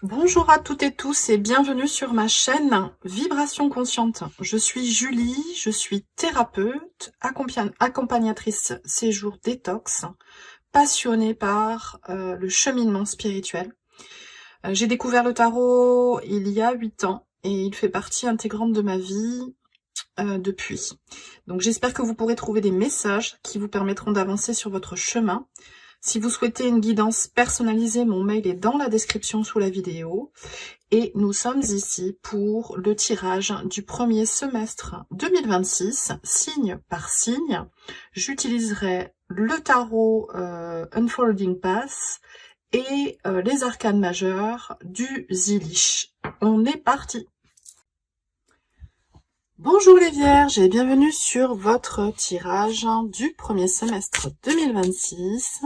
Bonjour à toutes et tous et bienvenue sur ma chaîne Vibration Consciente. Je suis Julie, je suis thérapeute, accompagnatrice séjour détox, passionnée par le cheminement spirituel. J'ai découvert le tarot il y a 8 ans et il fait partie intégrante de ma vie depuis. Donc j'espère que vous pourrez trouver des messages qui vous permettront d'avancer sur votre chemin. Si vous souhaitez une guidance personnalisée, mon mail est dans la description sous la vidéo. Et nous sommes ici pour le tirage du premier semestre 2026, signe par signe. J'utiliserai le tarot Unfolding Path et les arcanes majeures du Zilish. On est parti! Bonjour les Vierges et bienvenue sur votre tirage du premier semestre 2026.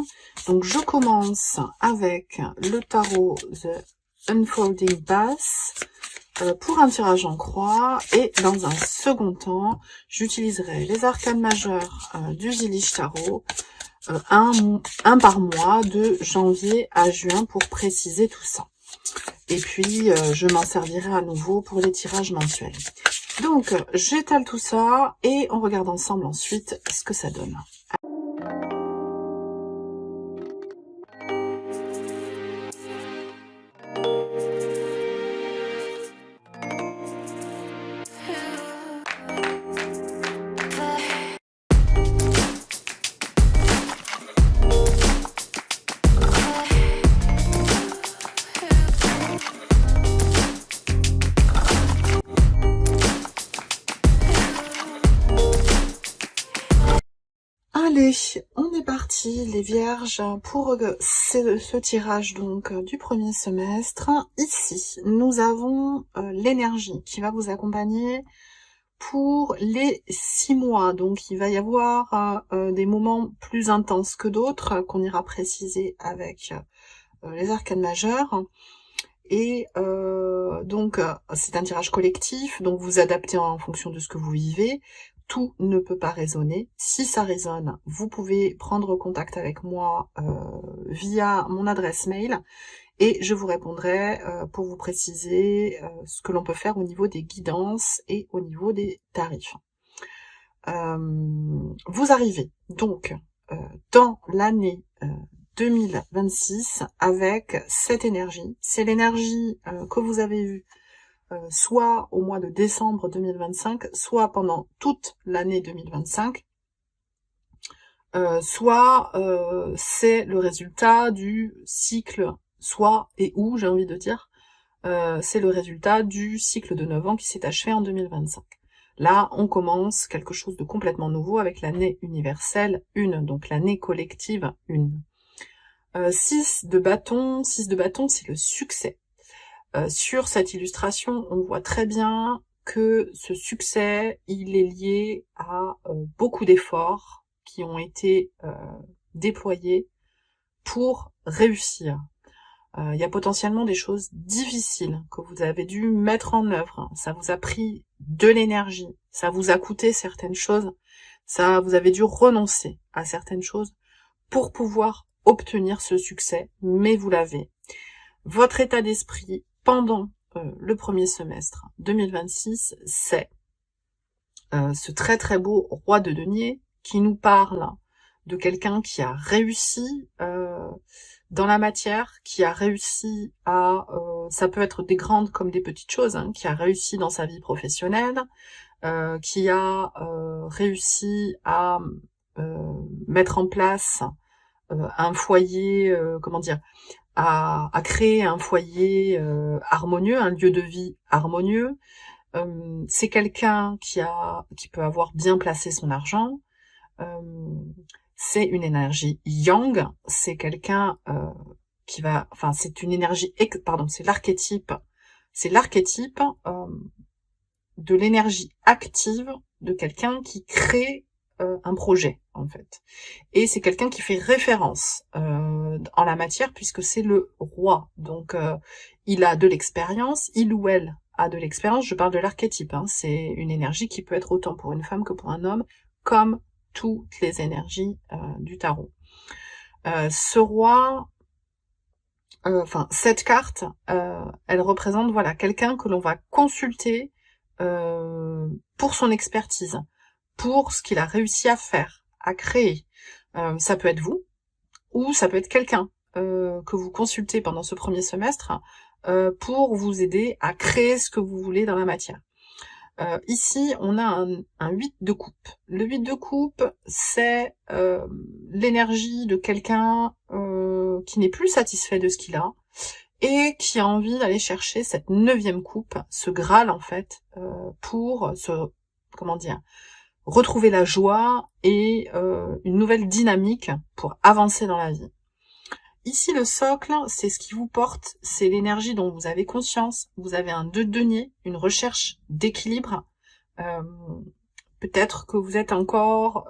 Donc je commence avec le tarot The Unfolding Path pour un tirage en croix et dans un second temps, j'utiliserai les arcanes majeures du Zilish Tarot un par mois de janvier à juin pour préciser tout ça. Et puis je m'en servirai à nouveau pour les tirages mensuels. Donc, j'étale tout ça et on regarde ensemble ensuite ce que ça donne. Allez, on est parti les Vierges pour ce tirage donc du premier semestre. Ici, nous avons l'énergie qui va vous accompagner pour les 6 mois. Donc, il va y avoir des moments plus intenses que d'autres qu'on ira préciser avec les arcanes majeures. Et donc, c'est un tirage collectif, donc vous adaptez en fonction de ce que vous vivez. Tout ne peut pas résonner. Si ça résonne, vous pouvez prendre contact avec moi via mon adresse mail et je vous répondrai pour vous préciser ce que l'on peut faire au niveau des guidances et au niveau des tarifs. Vous arrivez donc dans l'année 2026 avec cette énergie. C'est l'énergie que vous avez eue soit au mois de décembre 2025, soit pendant toute l'année 2025, soit c'est le résultat du cycle, soit et où, j'ai envie de dire, c'est le résultat du cycle de 9 ans qui s'est achevé en 2025. Là, on commence quelque chose de complètement nouveau avec l'année universelle 1, donc l'année collective 1. 6 de bâton, c'est le succès. Sur cette illustration, on voit très bien que ce succès, il est lié à beaucoup d'efforts qui ont été déployés pour réussir. Il y a potentiellement des choses difficiles que vous avez dû mettre en œuvre. Ça vous a pris de l'énergie, ça vous a coûté certaines choses, vous avez dû renoncer à certaines choses pour pouvoir obtenir ce succès, mais vous l'avez. Votre état d'esprit pendant le premier semestre 2026, c'est ce très très beau roi de denier qui nous parle de quelqu'un qui a réussi dans la matière, qui a réussi à, ça peut être des grandes comme des petites choses, hein, qui a réussi dans sa vie professionnelle, qui a réussi à mettre en place un foyer, à créer un foyer harmonieux, un lieu de vie harmonieux. C'est quelqu'un qui peut avoir bien placé son argent. C'est une énergie yang. C'est quelqu'un c'est une énergie, c'est l'archétype. C'est l'archétype de l'énergie active de quelqu'un qui crée un projet, en fait. Et c'est quelqu'un qui fait référence en la matière, puisque c'est le roi. Donc, il a de l'expérience, il ou elle a de l'expérience. Je parle de l'archétype, hein. C'est une énergie qui peut être autant pour une femme que pour un homme, comme toutes les énergies du tarot. Ce roi, enfin, cette carte, elle représente, voilà, quelqu'un que l'on va consulter pour son expertise, pour ce qu'il a réussi à faire, à créer. Ça peut être vous, ou ça peut être quelqu'un que vous consultez pendant ce premier semestre pour vous aider à créer ce que vous voulez dans la matière. Ici, on a un 8 de coupe. Le 8 de coupe, c'est l'énergie de quelqu'un qui n'est plus satisfait de ce qu'il a et qui a envie d'aller chercher cette 9e coupe, ce Graal en fait, pour comment dire, retrouver la joie et une nouvelle dynamique pour avancer dans la vie. Ici, le socle, c'est ce qui vous porte, c'est l'énergie dont vous avez conscience. Vous avez un 2 de denier, une recherche d'équilibre. Peut-être que vous êtes encore...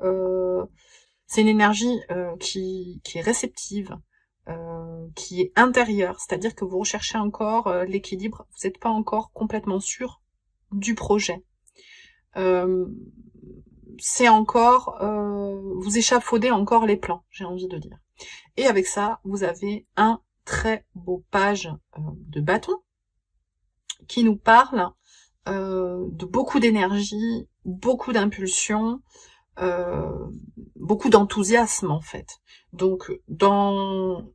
c'est une énergie qui est réceptive, qui est intérieure, c'est-à-dire que vous recherchez encore l'équilibre. Vous n'êtes pas encore complètement sûr du projet. C'est encore... vous échafaudez encore les plans, j'ai envie de dire. Et avec ça, vous avez un très beau page de bâton qui nous parle de beaucoup d'énergie, beaucoup d'impulsion, beaucoup d'enthousiasme en fait. Donc,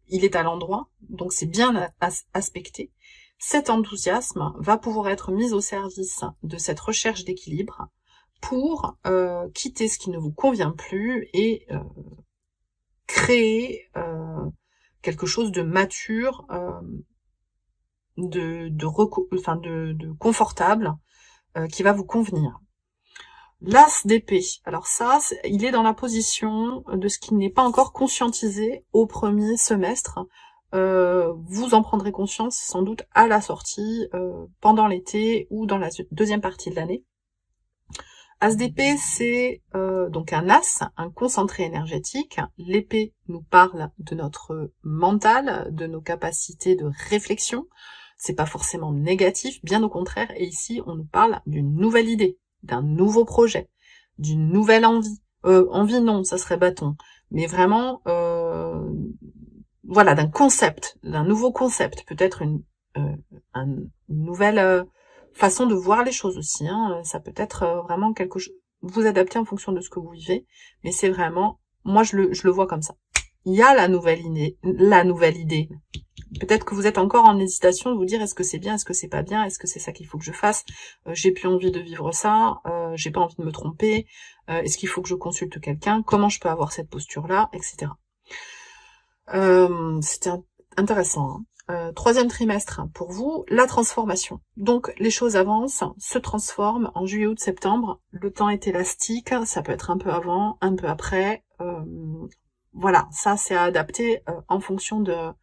il est à l'endroit, donc c'est bien aspecté. Cet enthousiasme va pouvoir être mis au service de cette recherche d'équilibre pour quitter ce qui ne vous convient plus et créer quelque chose de mature, de confortable, qui va vous convenir. L'As d'épée. Alors ça, il est dans la position de ce qui n'est pas encore conscientisé au premier semestre. Vous en prendrez conscience sans doute à la sortie, pendant l'été ou dans la deuxième partie de l'année. As d'épée, c'est donc un as, un concentré énergétique. L'épée nous parle de notre mental, de nos capacités de réflexion. C'est pas forcément négatif, bien au contraire. Et ici, on nous parle d'une nouvelle idée, d'un nouveau projet, d'une nouvelle envie. Envie, non, ça serait bâton. Mais vraiment, voilà, d'un concept, d'un nouveau concept. Peut-être une nouvelle... façon de voir les choses aussi, hein. Ça peut être vraiment quelque chose, vous adaptez en fonction de ce que vous vivez, mais c'est vraiment, moi je le vois comme ça. Il y a la nouvelle idée. Peut-être que vous êtes encore en hésitation de vous dire est-ce que c'est bien, est-ce que c'est pas bien, est-ce que c'est ça qu'il faut que je fasse, j'ai plus envie de vivre ça, j'ai pas envie de me tromper, est-ce qu'il faut que je consulte quelqu'un, comment je peux avoir cette posture-là, etc. C'était intéressant, hein. Troisième trimestre pour vous, la transformation. Donc les choses avancent, se transforment en juillet, août, septembre. Le temps est élastique, ça peut être un peu avant, un peu après. Voilà, ça c'est à adapter en fonction de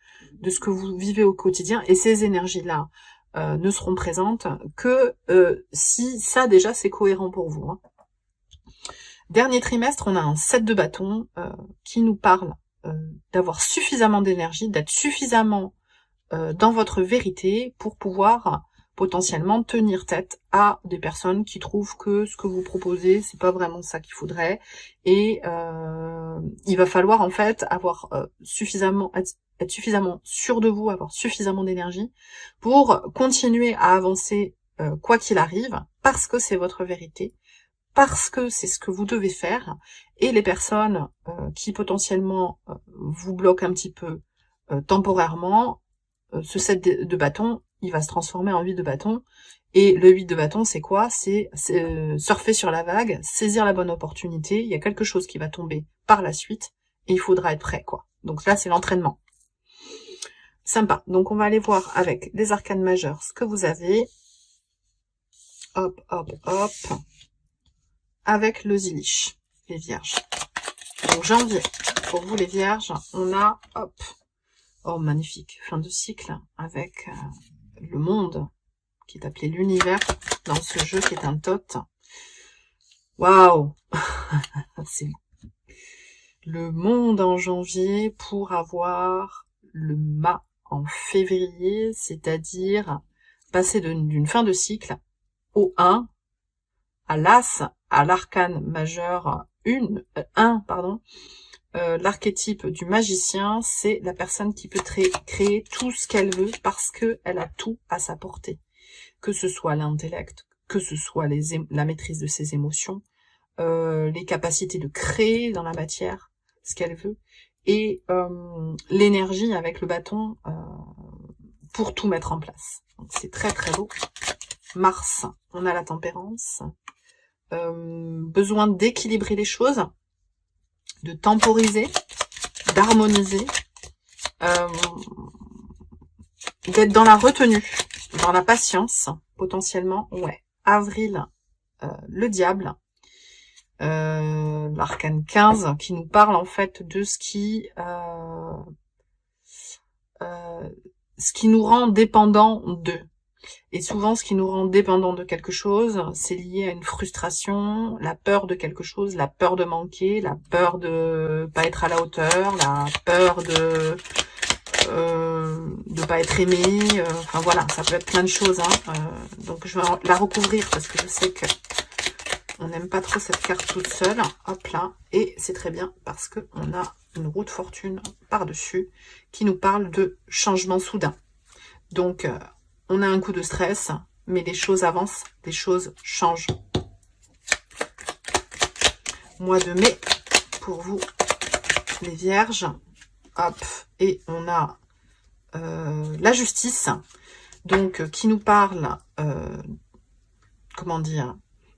ce que vous vivez au quotidien. Et ces énergies-là ne seront présentes que si ça déjà c'est cohérent pour vous, hein. Dernier trimestre, on a un 7 de bâton qui nous parle d'avoir suffisamment d'énergie, d'être suffisamment dans votre vérité pour pouvoir potentiellement tenir tête à des personnes qui trouvent que ce que vous proposez, c'est pas vraiment ça qu'il faudrait. Et il va falloir en fait avoir suffisamment être suffisamment sûr de vous, avoir suffisamment d'énergie pour continuer à avancer quoi qu'il arrive, parce que c'est votre vérité, parce que c'est ce que vous devez faire. Et les personnes qui potentiellement vous bloquent un petit peu temporairement, ce 7 de bâton, il va se transformer en 8 de bâton. Et le 8 de bâton, c'est quoi? C'est surfer sur la vague, saisir la bonne opportunité. Il y a quelque chose qui va tomber par la suite et il faudra être prêt, quoi. Donc là, c'est l'entraînement. Sympa. Donc on va aller voir avec les arcanes majeures ce que vous avez. Hop, hop, hop. Avec le Zilich, les vierges. Donc janvier, pour vous les vierges, on a, hop, oh magnifique, fin de cycle, avec le monde, qui est appelé l'univers, dans ce jeu qui est un tot. Waouh. C'est le monde en janvier pour avoir le mât en février, c'est-à-dire passer d'une fin de cycle au 1, à l'as, à l'arcane majeur 1, l'archétype du magicien, c'est la personne qui peut créer tout ce qu'elle veut parce qu'elle a tout à sa portée. Que ce soit l'intellect, que ce soit la maîtrise de ses émotions, les capacités de créer dans la matière ce qu'elle veut, et l'énergie avec le bâton pour tout mettre en place. C'est très très beau. Mars, on a la tempérance, besoin d'équilibrer les choses, de temporiser, d'harmoniser, d'être dans la retenue, dans la patience, potentiellement, ouais. Avril, le diable, l'arcane 15, qui nous parle en fait de ce qui nous rend dépendants d'eux. Et souvent, ce qui nous rend dépendants de quelque chose, c'est lié à une frustration, la peur de quelque chose, la peur de manquer, la peur de pas être à la hauteur, la peur de pas être aimé. Enfin voilà, ça peut être plein de choses. Donc je vais la recouvrir parce que je sais que on n'aime pas trop cette carte toute seule. Hop là, et c'est très bien parce que on a une roue de fortune par-dessus qui nous parle de changement soudain. Donc on a un coup de stress, mais les choses avancent, les choses changent. Mois de mai, pour vous, les vierges. Hop, et on a la justice, donc qui nous parle, comment dire,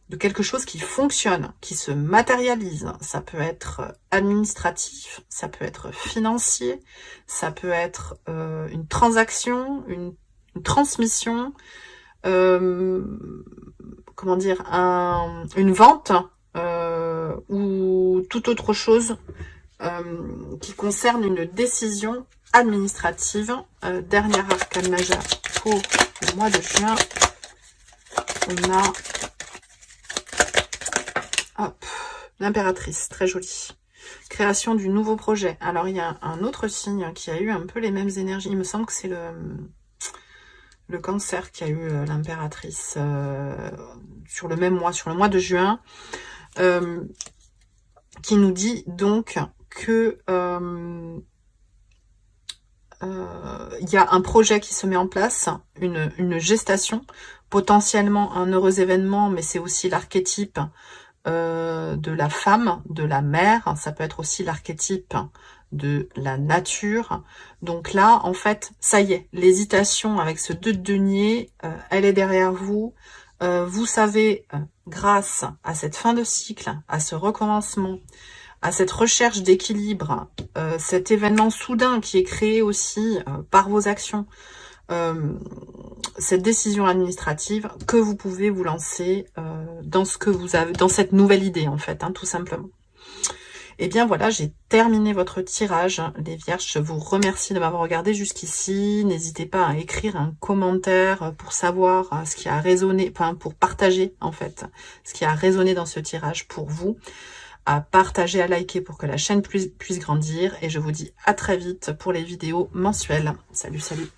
de quelque chose qui fonctionne, qui se matérialise. Ça peut être administratif, ça peut être financier, ça peut être une transaction, une transmission, comment dire, une vente ou toute autre chose qui concerne une décision administrative. Dernier arcane majeur pour le mois de juin. On a l'impératrice, très jolie. Création du nouveau projet. Alors il y a un autre signe qui a eu un peu les mêmes énergies. Il me semble que c'est le cancer qui a eu l'impératrice sur le même mois, sur le mois de juin, qui nous dit donc que il y a un projet qui se met en place, une gestation, potentiellement un heureux événement, mais c'est aussi l'archétype de la femme, de la mère, ça peut être aussi l'archétype de la nature. Donc là, en fait, ça y est, l'hésitation avec ce 2 de denier, elle est derrière vous. Vous savez, grâce à cette fin de cycle, à ce recommencement, à cette recherche d'équilibre, cet événement soudain qui est créé aussi par vos actions, cette décision administrative, que vous pouvez vous lancer dans ce que vous avez, dans cette nouvelle idée en fait, tout simplement. Et bien voilà, j'ai terminé votre tirage, les vierges. Je vous remercie de m'avoir regardé jusqu'ici. N'hésitez pas à écrire un commentaire pour savoir ce qui a résonné, enfin pour partager en fait, ce qui a résonné dans ce tirage pour vous, à partager, à liker pour que la chaîne puisse grandir. Et je vous dis à très vite pour les vidéos mensuelles. Salut, salut!